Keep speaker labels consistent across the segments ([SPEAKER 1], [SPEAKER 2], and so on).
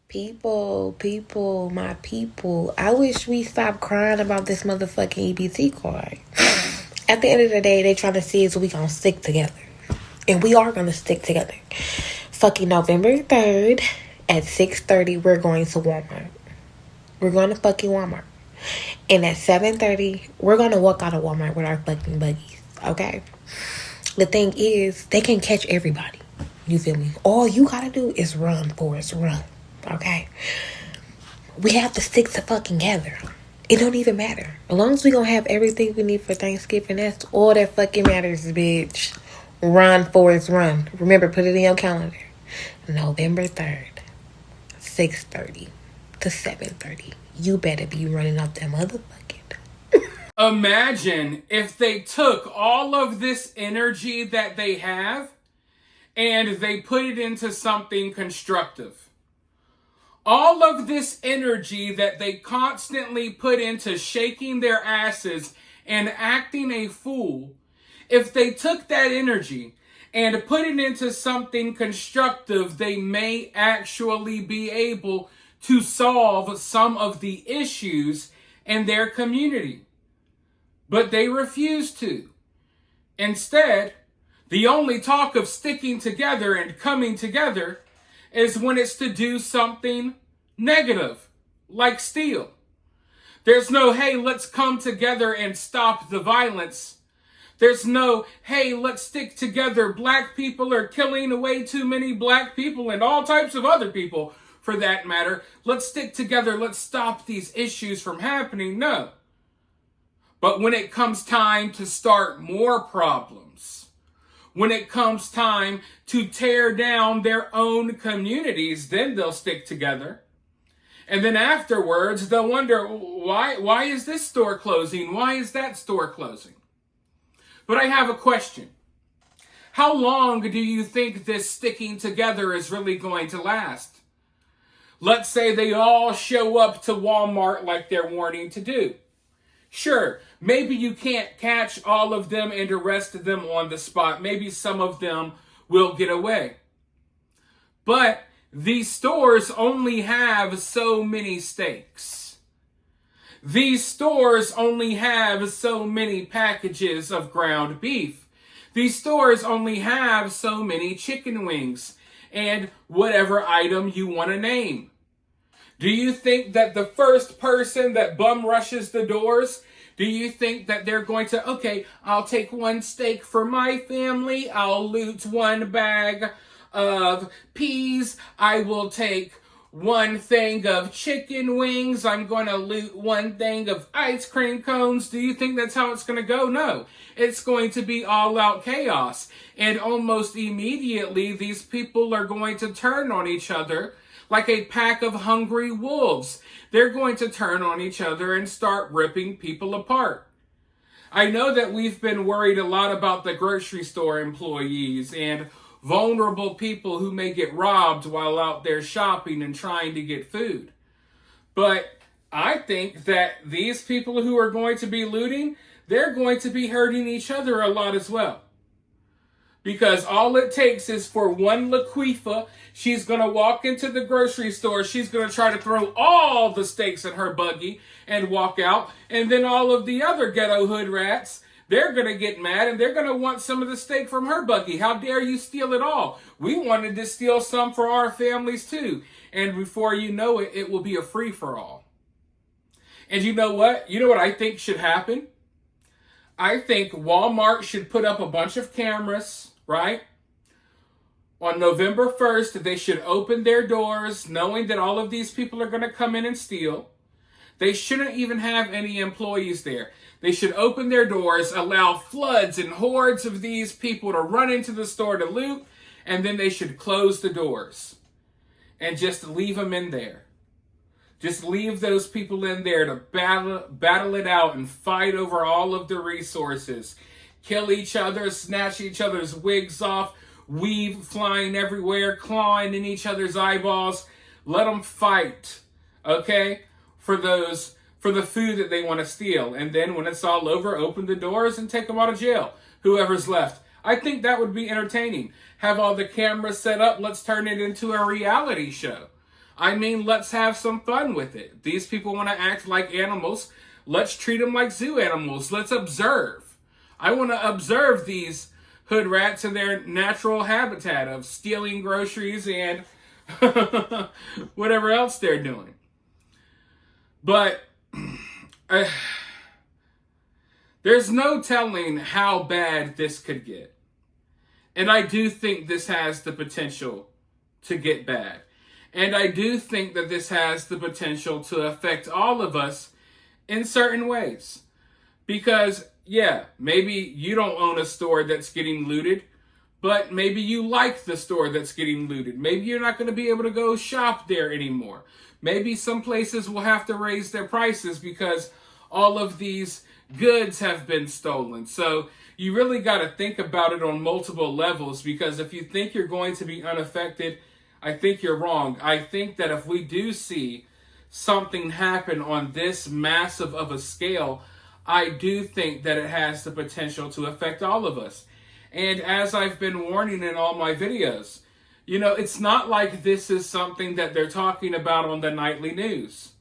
[SPEAKER 1] People, my people. I wish we stopped crying about this motherfucking EBT card. At the end of the day, they trying to see is we gonna stick together. And we are gonna stick together. Fucking November 3rd at 6:30, we're going to Walmart. We're going to fucking Walmart. And at 7:30, we're gonna walk out of Walmart with our fucking buggies. Okay? The thing is, they can catch everybody. You feel me? All you gotta do is run, Forrest, run. Okay? We have to stick to fucking together. It don't even matter. As long as we gonna have everything we need for Thanksgiving, that's all that fucking matters, bitch. Run, Forrest, run. Remember, put it in your calendar. November 3rd, 6:30 to 7:30. You better be running up that motherfucking.
[SPEAKER 2] Imagine if they took all of this energy that they have and they put it into something constructive. All of this energy that they constantly put into shaking their asses and acting a fool, if they took that energy and put it into something constructive, they may actually be able to solve some of the issues in their community. But they refuse to. Instead, the only talk of sticking together and coming together is when it's to do something negative, like steal. There's no, hey, let's come together and stop the violence. There's no, hey, let's stick together. Black people are killing way too many black people and all types of other people, for that matter. Let's stick together. Let's stop these issues from happening. No. But when it comes time to start more problems, when it comes time to tear down their own communities, then they'll stick together. And then afterwards, they'll wonder, why is this store closing? Why is that store closing? But I have a question. How long do you think this sticking together is really going to last? Let's say they all show up to Walmart like they're wanting to do. Sure, maybe you can't catch all of them and arrest them on the spot. Maybe some of them will get away. But these stores only have so many steaks. These stores only have so many packages of ground beef. These stores only have so many chicken wings and whatever item you want to name. Do you think that the first person that bum rushes the doors, do you think that they're going to, okay, I'll take one steak for my family, I'll loot one bag of peas, I will take one thing of chicken wings, I'm going to loot one thing of ice cream cones? Do you think that's how it's going to go? No. It's going to be all out chaos. And almost immediately, these people are going to turn on each other like a pack of hungry wolves. They're going to turn on each other and start ripping people apart. I know that we've been worried a lot about the grocery store employees and vulnerable people who may get robbed while out there shopping and trying to get food. But I think that these people who are going to be looting, they're going to be hurting each other a lot as well. Because all it takes is for one Laquifa, she's going to walk into the grocery store, she's going to try to throw all the steaks in her buggy and walk out, and then all of the other ghetto hood rats, they're going to get mad and they're going to want some of the steak from her buggy. How dare you steal it all? We wanted to steal some for our families too. And before you know it, it will be a free-for-all. And you know what? You know what I think should happen? I think Walmart should put up a bunch of cameras, right? On November 1st, they should open their doors knowing that all of these people are going to come in and steal. They shouldn't even have any employees there. They should open their doors, allow floods and hordes of these people to run into the store to loot, and then they should close the doors and just leave them in there. Just leave those people in there to battle it out and fight over all of the resources. Kill each other, snatch each other's wigs off, weave flying everywhere, clawing in each other's eyeballs. Let them fight, okay, for the food that they want to steal. And then when it's all over, open the doors and take them out of jail, whoever's left. I think that would be entertaining. Have all the cameras set up. Let's turn it into a reality show. I mean, let's have some fun with it. These people want to act like animals. Let's treat them like zoo animals. Let's observe. I want to observe these hood rats in their natural habitat of stealing groceries and whatever else they're doing. But there's no telling how bad this could get. And I do think this has the potential to get bad. And I do think that this has the potential to affect all of us in certain ways. Because, yeah, maybe you don't own a store that's getting looted, but maybe you like the store that's getting looted. Maybe you're not going to be able to go shop there anymore. Maybe some places will have to raise their prices because all of these goods have been stolen. So you really got to think about it on multiple levels, because if you think you're going to be unaffected, I think you're wrong. I think that if we do see something happen on this massive of a scale, I do think that it has the potential to affect all of us. And as I've been warning in all my videos, you know, it's not like this is something that they're talking about on the nightly news.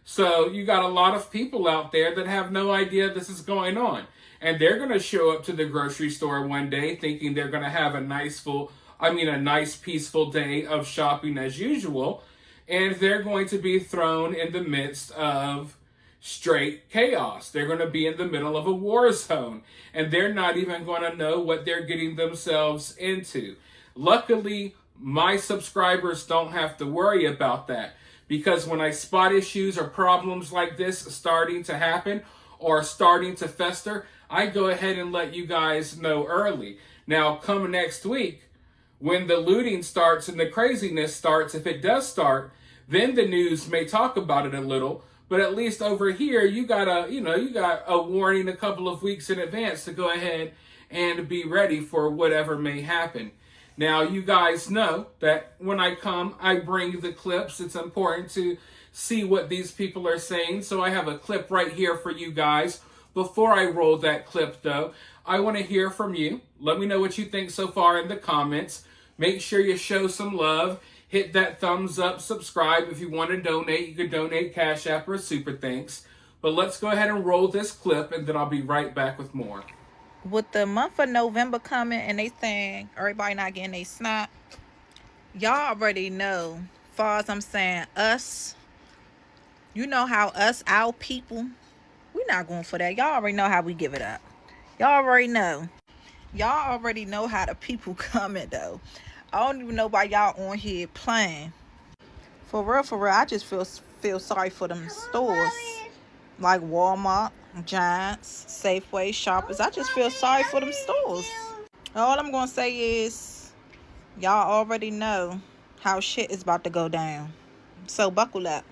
[SPEAKER 2] So you got a lot of people out there that have no idea this is going on. And they're going to show up to the grocery store one day thinking they're going to have a nice peaceful day of shopping as usual. And they're going to be thrown in the midst of straight chaos. They're going to be in the middle of a war zone. And they're not even going to know what they're getting themselves into. Luckily, my subscribers don't have to worry about that. Because when I spot issues or problems like this starting to happen or starting to fester, I go ahead and let you guys know early. Now, come next week, when the looting starts and the craziness starts, if it does start, then the news may talk about it a little. But at least over here, you got a warning a couple of weeks in advance to go ahead and be ready for whatever may happen. Now, you guys know that when I come, I bring the clips. It's important to see what these people are saying. So I have a clip right here for you guys. Before I roll that clip, though, I want to hear from you. Let me know what you think so far in the comments. Make sure you show some love. Hit that thumbs up, subscribe. If you want to donate, you can donate Cash App or Super Thanks. But let's go ahead and roll this clip, and then I'll be right back with more.
[SPEAKER 3] With the month of November coming and they saying everybody not getting a snap, y'all already know, far as I'm saying, us, you know how us, our people, we're not going for that. Y'all already know how we give it up. Y'all already know. Y'all already know how the people coming, though. I don't even know why y'all on here playing. For real, I just feel sorry for them stores. Like Walmart, Giants, Safeway, Shoppers. I just feel sorry for them stores. All I'm going to say is, y'all already know how shit is about to go down. So buckle up.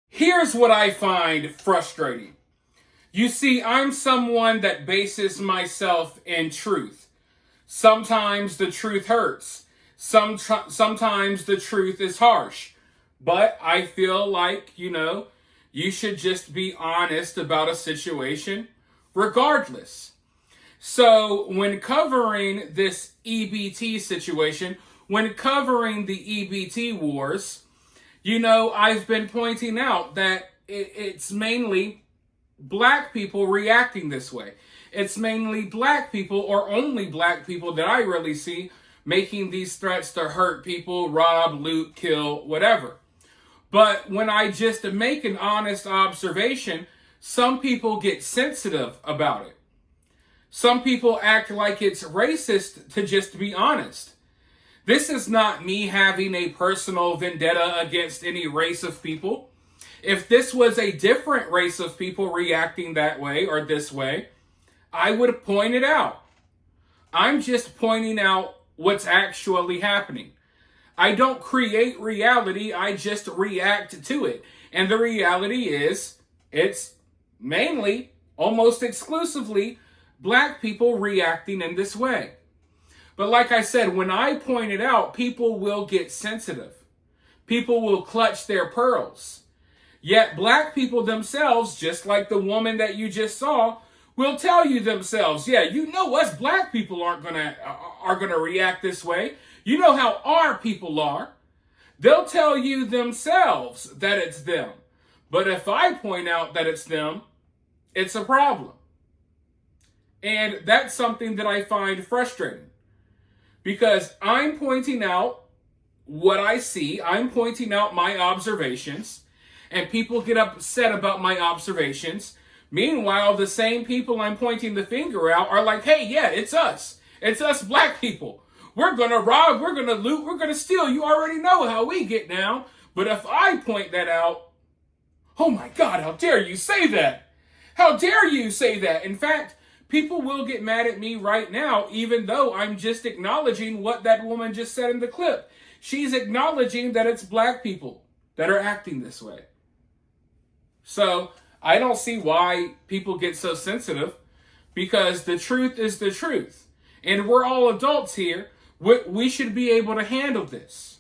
[SPEAKER 2] Here's what I find frustrating. You see, I'm someone that bases myself in truth. Sometimes the truth hurts. Sometimes the truth is harsh. But I feel like, you should just be honest about a situation regardless. So when covering this EBT situation, when covering the EBT wars, I've been pointing out that it's mainly black people reacting this way. It's mainly black people, or only black people that I really see, making these threats to hurt people, rob, loot, kill, whatever. But when I just make an honest observation, some people get sensitive about it. Some people act like it's racist to just be honest. This is not me having a personal vendetta against any race of people. If this was a different race of people reacting that way or this way, I would point it out. I'm just pointing out what's actually happening. I don't create reality, I just react to it. And the reality is, it's mainly, almost exclusively, black people reacting in this way. But like I said, when I point it out, people will get sensitive. People will clutch their pearls. Yet black people themselves, just like the woman that you just saw, will tell you themselves, yeah, us black people are gonna react this way. You know how our people are. They'll tell you themselves that it's them. But if I point out that it's them, it's a problem. And that's something that I find frustrating. Because I'm pointing out what I see, I'm pointing out my observations, and people get upset about my observations. Meanwhile, the same people I'm pointing the finger out are like, hey, yeah, it's us. It's us black people. We're going to rob, we're going to loot, we're going to steal. You already know how we get down. But if I point that out, oh my God, how dare you say that? How dare you say that? In fact, people will get mad at me right now, even though I'm just acknowledging what that woman just said in the clip. She's acknowledging that it's black people that are acting this way. So I don't see why people get so sensitive, because the truth is the truth. And we're all adults here. We should be able to handle this.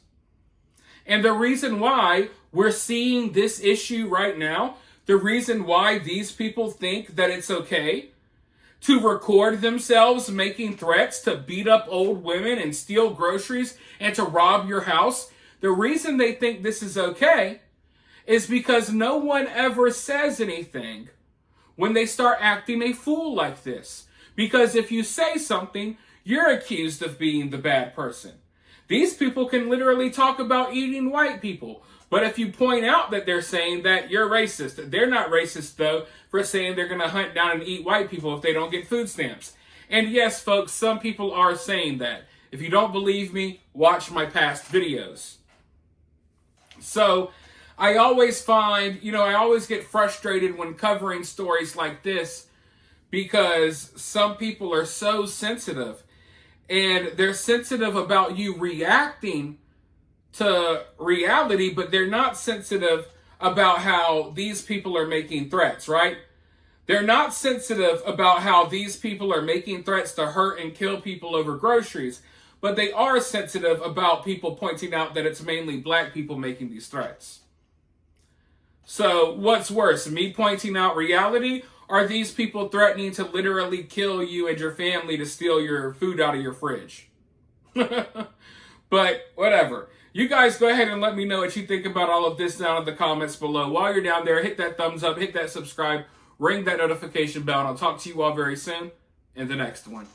[SPEAKER 2] And the reason why we're seeing this issue right now, the reason why these people think that it's okay to record themselves making threats to beat up old women and steal groceries and to rob your house, the reason they think this is okay is because no one ever says anything when they start acting a fool like this. Because if you say something, you're accused of being the bad person. These people can literally talk about eating white people. But if you point out that they're saying that, you're racist. They're not racist, though, for saying they're going to hunt down and eat white people if they don't get food stamps. And yes, folks, some people are saying that. If you don't believe me, watch my past videos. So I always find, I always get frustrated when covering stories like this, because some people are so sensitive. And they're sensitive about you reacting to reality, but they're not sensitive about how these people are making threats, right? They're not sensitive about how these people are making threats to hurt and kill people over groceries, but they are sensitive about people pointing out that it's mainly black people making these threats. So what's worse, me pointing out reality, or these people threatening to literally kill you and your family to steal your food out of your fridge? But whatever. You guys go ahead and let me know what you think about all of this down in the comments below. While you're down there, hit that thumbs up, hit that subscribe, ring that notification bell, and I'll talk to you all very soon in the next one.